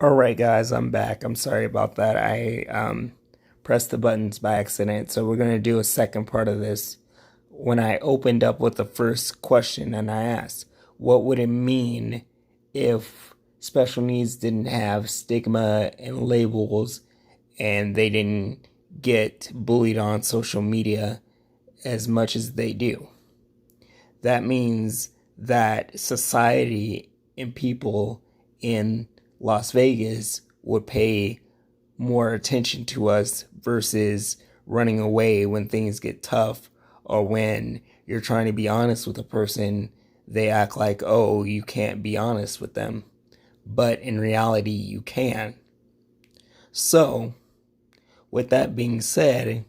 All right, guys, I'm back. I'm sorry about that. I pressed the buttons by accident. So we're going to do a second part of this. When I opened up with the first question and I asked, what would it mean if special needs didn't have stigma and labels and they didn't get bullied on social media as much as they do? That means that society and people in Las Vegas would pay more attention to us versus running away when things get tough, or when you're trying to be honest with a person, they act like, oh, you can't be honest with them. But in reality, you can. So, with that being said,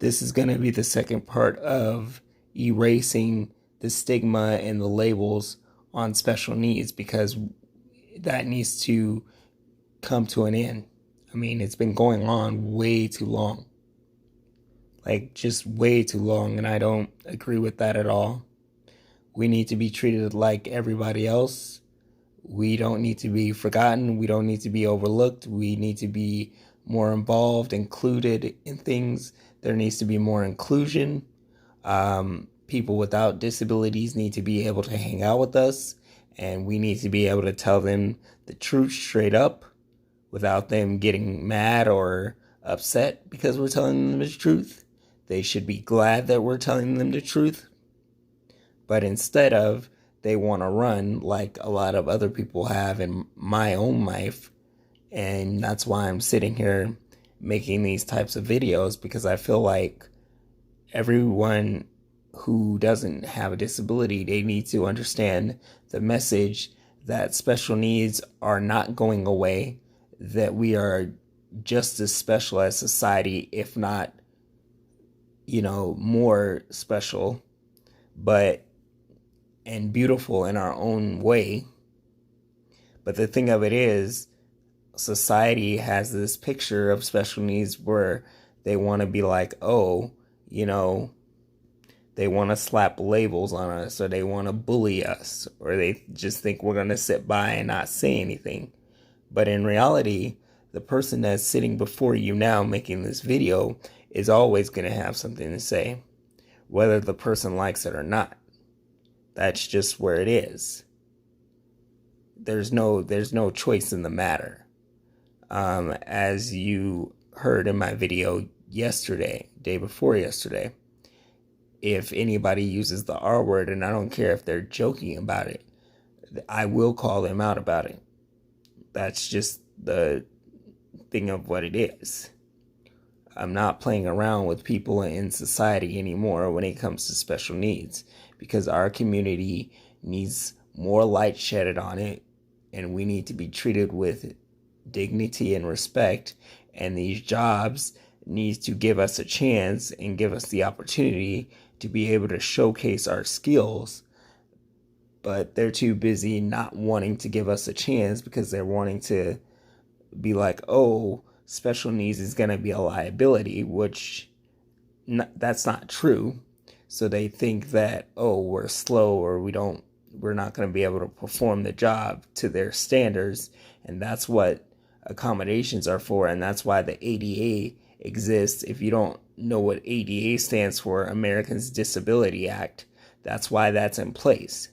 this is going to be the second part of erasing the stigma and the labels on special needs, because that needs to come to an end. I mean, it's been going on way too long. Like, just way too long, and I don't agree with that at all. We need to be treated like everybody else. We don't need to be forgotten. We don't need to be overlooked. We need to be more involved, included in things. There needs to be more inclusion. People without disabilities need to be able to hang out with us, and we need to be able to tell them the truth straight up without them getting mad or upset because we're telling them the truth. They should be glad that we're telling them the truth. But instead of, they want to run like a lot of other people have in my own life. And that's why I'm sitting here making these types of videos, because I feel like everyone who doesn't have a disability, they need to understand the message that special needs are not going away, that we are just as special as society, if not, more special, but and beautiful in our own way. But the thing of it is, society has this picture of special needs where they want to be like, oh, they want to slap labels on us, or they want to bully us, or they just think we're going to sit by and not say anything. But in reality, the person that's sitting before you now making this video is always going to have something to say, whether the person likes it or not. That's just where it is. There's no choice in the matter. As you heard in my video yesterday, day before yesterday, if anybody uses the R word, and I don't care if they're joking about it, I will call them out about it. That's just the thing of what it is. I'm not playing around with people in society anymore when it comes to special needs, because our community needs more light shedded on it, and we need to be treated with dignity and respect. And these jobs needs to give us a chance and give us the opportunity to be able to showcase our skills. But they're too busy not wanting to give us a chance because they're wanting to be like, oh, special needs is going to be a liability, which that's not true. So they think that, oh, we're slow, or we're not going to be able to perform the job to their standards. And that's what accommodations are for. And that's why the ADA exists. If you don't know what ADA stands for, Americans Disability Act, that's why that's in place,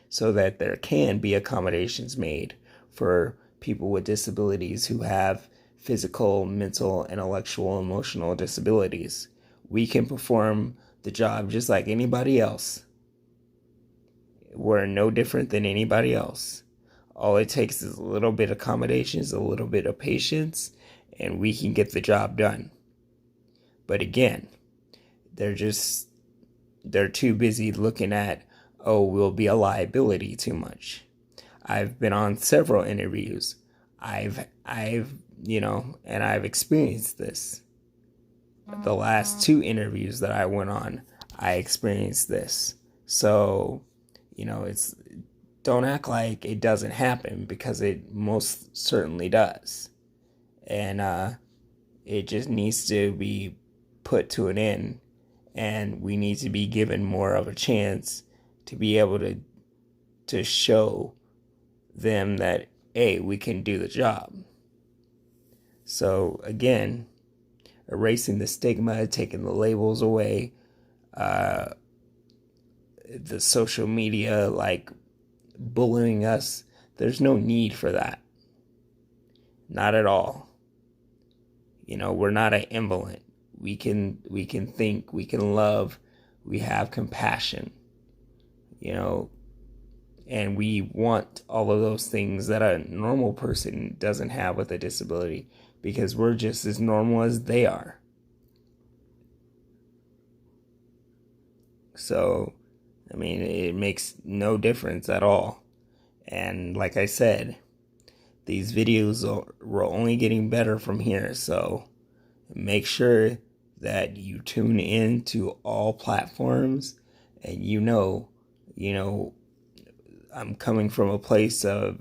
so that there can be accommodations made for people with disabilities who have physical, mental, intellectual, emotional disabilities. We can perform the job just like anybody else. We're no different than anybody else. All it takes is a little bit of accommodations, a little bit of patience, and we can get the job done. But again, they're too busy looking at, oh, we'll be a liability too much. I've been on several interviews. I've and I've experienced this. The last two interviews that I went on, I experienced this. So, it's, don't act like it doesn't happen, because it most certainly does. And it just needs to be put to an end, and we need to be given more of a chance to be able to show them that, hey, we can do the job. So again, erasing the stigma, taking the labels away, the social media like bullying us, there's no need for that. Not at all. We're not an invalid. We can think, we can love, we have compassion, and we want all of those things that a normal person doesn't have with a disability, because we're just as normal as they are. So, it makes no difference at all. And like I said, these videos we're only getting better from here. So make sure that you tune in to all platforms, and I'm coming from a place of,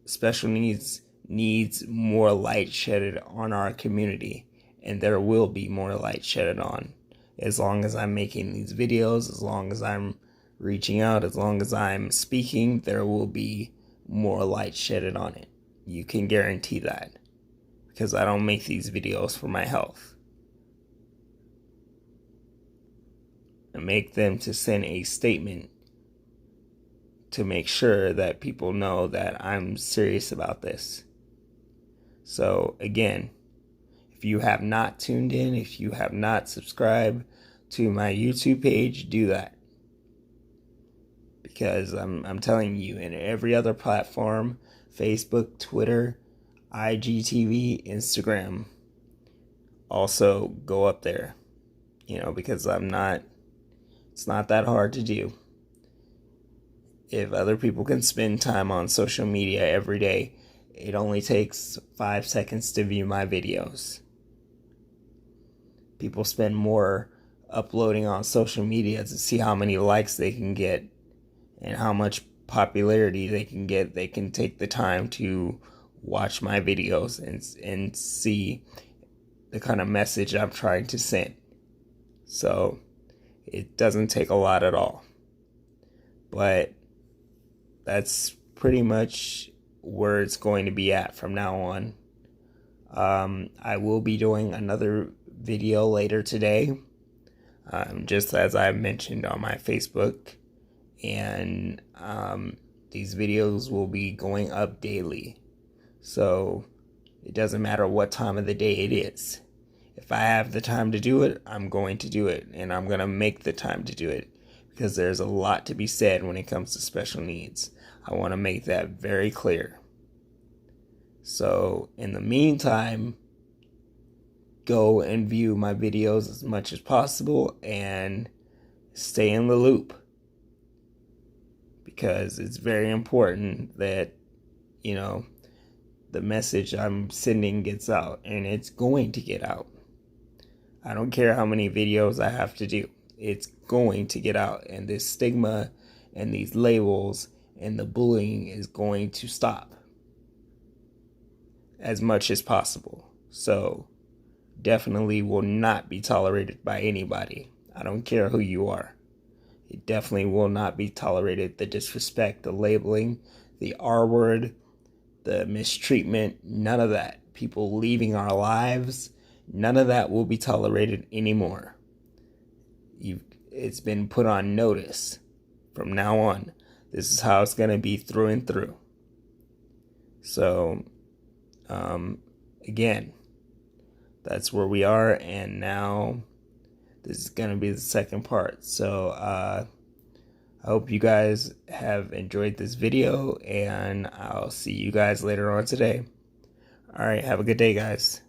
special needs more light shedded on our community, and there will be more light shedded on. As long as I'm making these videos, as long as I'm reaching out, as long as I'm speaking, there will be more light shedded on it. You can guarantee that, because I don't make these videos for my health. I make them to send a statement to make sure that people know that I'm serious about this. So again, if you have not tuned in, if you have not subscribed to my YouTube page, do that. Because I'm telling you, in every other platform, Facebook, Twitter, IGTV, Instagram, also go up there, because it's not that hard to do. If other people can spend time on social media every day, it only takes 5 seconds to view my videos. People spend more uploading on social media to see how many likes they can get and how much popularity they can get. They can take the time to watch my videos and see the kind of message I'm trying to send. So it doesn't take a lot at all. But that's pretty much where it's going to be at from now on. I will be doing another video later today, just as I mentioned on my Facebook, and these videos will be going up daily. So it doesn't matter what time of the day it is. If I have the time to do it, I'm going to do it, and I'm going to make the time to do it, because there's a lot to be said when it comes to special needs. I want to make that very clear. So in the meantime, go and view my videos as much as possible and stay in the loop, because it's very important that, the message I'm sending gets out, and it's going to get out. I don't care how many videos I have to do. It's going to get out, and this stigma and these labels and the bullying is going to stop as much as possible. So definitely will not be tolerated by anybody. I don't care who you are. It definitely will not be tolerated. The disrespect, the labeling, the R word, the mistreatment, none of that. People leaving our lives, none of that will be tolerated anymore. It's been put on notice. From now on, this is how it's going to be through and through. So, again, that's where we are, and now this is going to be the second part. So, I hope you guys have enjoyed this video, and I'll see you guys later on today. All right, have a good day, guys.